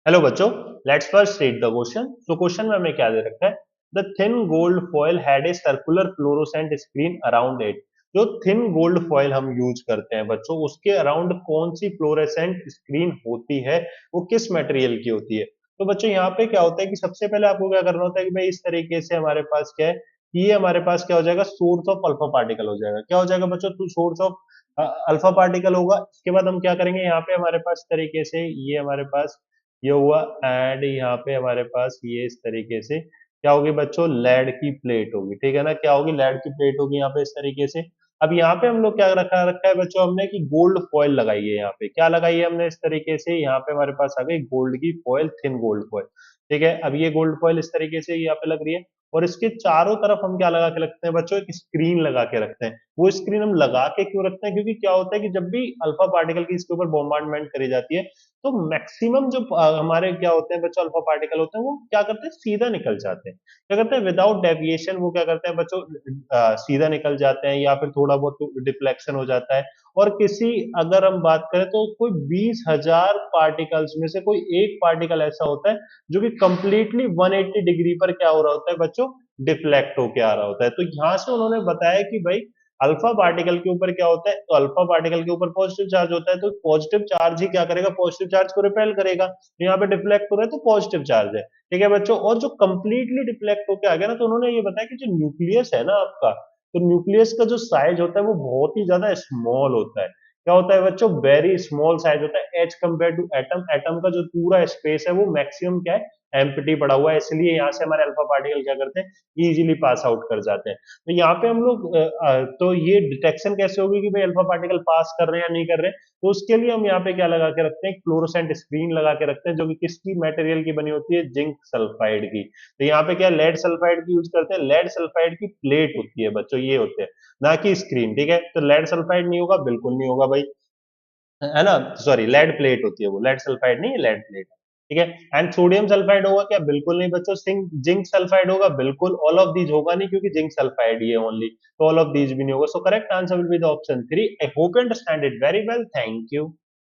Hello बच्चों, let's first read the question. So question में हमें क्या दे रखा है? The thin gold foil had a circular fluorescent screen around it. जो थिन गोल्ड फॉयल हम यूज करते हैं बच्चों, उसके अराउंड कौन सी फ्लोरोसेंट स्क्रीन होती है, वो किस मटेरियल की होती है? तो बच्चों यहाँ पे क्या होता है कि सबसे पहले आपको क्या करना होता है कि भाई इस तरीके से हमारे पास क्या है, ये हमारे पास क्या हो जाएगा, सोर्स ऑफ अल्फा पार्टिकल हो जाएगा। क्या हो जाएगा बच्चों? तो सोर्स ऑफ अल्फा पार्टिकल होगा। इसके बाद हम क्या करेंगे, यहाँ पे हमारे पास तरीके से ये हमारे पास ये हुआ, एंड यहाँ पे हमारे पास ये इस तरीके से क्या होगी बच्चों, लेड की प्लेट होगी। ठीक है ना, क्या होगी, लेड की प्लेट होगी यहाँ पे इस तरीके से। अब यहाँ पे हम लोग क्या रखा रखा है बच्चों, हमने कि गोल्ड फॉयल लगाई है। यहाँ पे क्या लगाई है हमने, इस तरीके से यहाँ पे हमारे पास आ गई गोल्ड की फॉयल, थिन गोल्ड फॉयल। ठीक है, अब ये गोल्ड फॉयल इस तरीके से यहाँ पे लग रही है, और इसके चारों तरफ हम क्या लगा के रखते हैं बच्चों, एक स्क्रीन लगा के रखते हैं। वो स्क्रीन हम लगा के क्यों रखते हैं? क्योंकि क्या होता है कि जब भी अल्फा पार्टिकल की इसके ऊपर बॉम्बार्डमेंट करी जाती है, तो मैक्सिमम जो हमारे क्या होते हैं बच्चों, अल्फा पार्टिकल होते हैं, वो क्या करते हैं, सीधा निकल जाते हैं। क्या करते हैं, विदाउट डेविएशन वो क्या करते हैं बच्चों, सीधा निकल जाते हैं, या फिर थोड़ा बहुत डिफ्लेक्शन हो जाता है। और किसी, अगर हम बात करें तो कोई 20,000 पार्टिकल्स में से कोई एक पार्टिकल ऐसा होता है जो कि कंप्लीटली 180 डिग्री पर क्या हो रहा होता है बच्चों, डिफ्लेक्ट होके आ रहा होता है। तो यहां से उन्होंने बताया कि भाई अल्फा पार्टिकल के ऊपर क्या होता है, तो अल्फा पार्टिकल के ऊपर पॉजिटिव चार्ज होता है, तो पॉजिटिव चार्ज ही क्या करेगा, पॉजिटिव चार्ज को रिपेल करेगा। तो यहाँ पे डिफ्लेक्ट हो रहा है तो पॉजिटिव चार्ज है। ठीक है बच्चों, और जो कंप्लीटली डिफ्लेक्ट होकर आ गया ना, तो उन्होंने ये बताया कि जो न्यूक्लियस है ना आपका, तो न्यूक्लियस का जो साइज होता है वो बहुत ही ज्यादा स्मॉल होता है। क्या होता है बच्चों, वेरी स्मॉल साइज होता है as compare to atom. Atom का जो पूरा स्पेस है वो मैक्सिमम क्या है, एम्प्टी पड़ा हुआ है, इसलिए यहाँ से हमारे अल्फा पार्टिकल क्या करते हैं, इजीली पास आउट कर जाते हैं। तो यहाँ पे हम लोग तो ये डिटेक्शन कैसे होगी कि भाई अल्फा पार्टिकल पास कर रहे हैं या नहीं कर रहे हैं? तो उसके लिए हम यहाँ पे क्या लगा के रखते हैं, फ्लोरोसेंट स्क्रीन लगा के रखते हैं, जो कि किसकी मटेरियल की बनी होती है, जिंक सल्फाइड की। तो यहाँ पे क्या लेड सल्फाइड की यूज करते हैं, लेड सल्फाइड की प्लेट होती है बच्चों, ये होते हैं, ना कि स्क्रीन। ठीक है, तो लेड सल्फाइड नहीं होगा, बिल्कुल नहीं होगा भाई, है ना, सॉरी लेड प्लेट होती है वो, लेड सल्फाइड नहीं, लेड प्लेट। ठीक है, एंड सोडियम सल्फाइड होगा क्या, बिल्कुल नहीं बच्चों। जिंक सल्फाइड होगा, बिल्कुल। ऑल ऑफ दीज होगा नहीं, क्योंकि जिंक सल्फाइड ही है ओनली, तो ऑल ऑफ दीज भी नहीं होगा। So correct answer will be the option 3। I hope you understand it very well, thank you.